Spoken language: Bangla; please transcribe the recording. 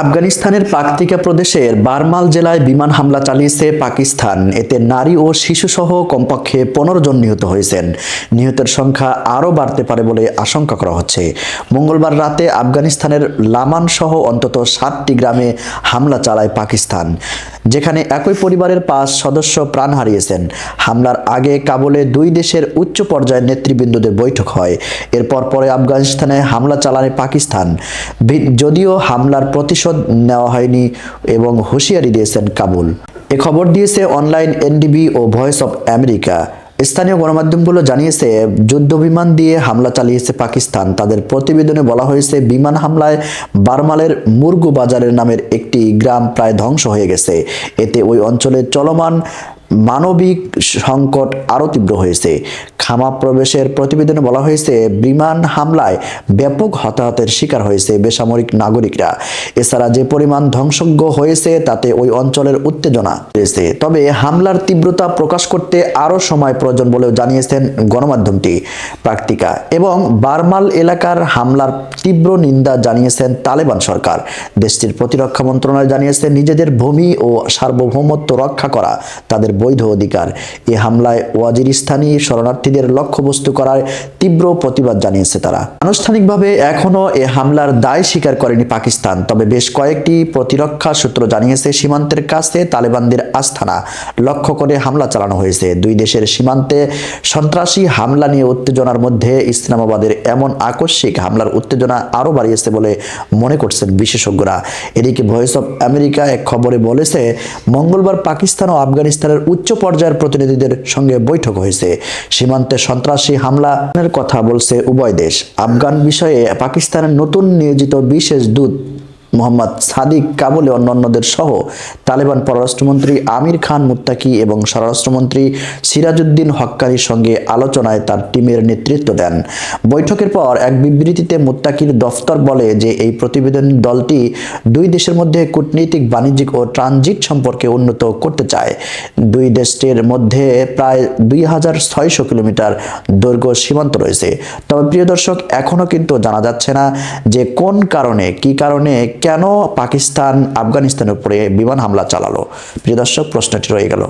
আফগানিস্তানের পাকতিকা প্রদেশের বারমাল জেলায় বিমান হামলা চালিয়েছে পাকিস্তান। এতে নারী ও শিশুসহ কমপক্ষে 15 জন নিহত হয়েছেন। নিহতের সংখ্যা আরও বাড়তে পারে বলে আশঙ্কা করা হচ্ছে। মঙ্গলবার রাতে আফগানিস্তানের লামান সহ অন্তত 7টি গ্রামে হামলা চালায় পাকিস্তান, যেখানে একই পরিবারের 5 সদস্য প্রাণ হারিয়েছেন। হামলার আগে কাবুলে দুই দেশের উচ্চ পর্যায়ের নেতৃবৃন্দদের বৈঠক হয়। এরপর পরে আফগানিস্তানে হামলা চালায় পাকিস্তান। যদিও হামলার প্রতিশোধ নেওয়া হয়নি এবং হুঁশিয়ারি দিয়েছেন কাবুল। এ খবর দিয়েছে অনলাইন এনডিবি ও ভয়েস অব আমেরিকা। স্থানীয় গণমাধ্যমগুলো জানিয়েছে, যুদ্ধবিমান দিয়ে হামলা চালিয়েছে পাকিস্তান। তাদের প্রতিবেদনে বলা হয়েছে, বিমান হামলায় বারমালের মুরগু বাজারের নামের একটি গ্রাম প্রায় ধ্বংস হয়ে গেছে। এতে ওই অঞ্চলে চলমান মানবিক সংকট আরও তীব্র হয়েছে। খামা প্রবেশের প্রতিবেদনে বলা হয়েছে, বিমান হামলায় ব্যাপক হতাহতের শিকার হয়েছে বেসামরিক নাগরিকরা। এছাড়া যে পরিমাণ ধ্বংসজ্ঞ হয়েছে তাতে ওই অঞ্চলের উত্তেজনা রয়েছে। তবে হামলার তীব্রতা প্রকাশ করতে আরও সময় প্রয়োজন বলেও জানিয়েছেন গণমাধ্যমটি পাকতিকা। এবং বারমাল এলাকার হামলার তীব্র নিন্দা জানিয়েছেন তালেবান সরকার। দেশটির প্রতিরক্ষা মন্ত্রণালয় জানিয়েছে, নিজেদের ভূমি ও সার্বভৌমত্ব রক্ষা করা তাদের বৈধ অধিকার। এই হামলায় ওয়াজিরিস্তানি শরণার্থীদের লক্ষ্যবস্তু করার তীব্র প্রতিবাদ জানিয়েছে তারা। আনুষ্ঠানিকভাবে এখনও এ হামলার দায় স্বীকার করেনি পাকিস্তান। তবে বেশ কয়েকটি প্রতিরক্ষা সূত্র জানিয়েছে, সীমান্তের কাছে তালেবানদের আস্তানা লক্ষ্য করে হামলা চালানো হয়েছে। দুই দেশের সীমান্তে সন্ত্রাসী হামলা নিয়ে উত্তেজনার মধ্যে ইসলামাবাদের এমন আকস্মিক হামলার উত্তেজনা আরও বাড়িয়েছে বলে মনে করছেন বিশেষজ্ঞরা। এদিকে ভয়েস অব আমেরিকা এক খবরে বলেছে, মঙ্গলবার পাকিস্তান ও আফগানিস্তানের উচ্চ পর্যায়ের প্রতিনিধিদের সঙ্গে বৈঠক হয়েছে। সীমান্তে সন্ত্রাসী হামলার কথা বলছে উভয় দেশ। আফগান বিষয়ে পাকিস্তানের নতুন নিয়োজিত বিশেষ দূত মোহাম্মদ সাদিক কাবুলে অন্যান্যদের সহ তালেবান পররাষ্ট্রমন্ত্রী আমির খান মুত্তাকি এবং স্বরাষ্ট্রমন্ত্রী সিরাজউদ্দিন হক্কানির সঙ্গে আলোচনায় তার টিমের নেতৃত্ব দেন। বৈঠকের পর এক বিবৃতিতে মুত্তাকির দফতর বলে যে, এই প্রতিবেদন দলটি দুই দেশের মধ্যে কূটনৈতিক, বাণিজ্যিক ও ট্রানজিট সম্পর্কে উন্নত করতে চায়। দুই দেশের মধ্যে প্রায় 2600 কিলোমিটার দৈর্ঘ্য সীমান্ত রয়েছে। তবে প্রিয় দর্শক, এখনও কিন্তু জানা যাচ্ছে না যে কোন কারণে, কি কারণে, কেন পাকিস্তান আফগানিস্তানের উপরে বিমান হামলা চালালো। প্রিয় দর্শক, প্রশ্নটি রয়ে গেল।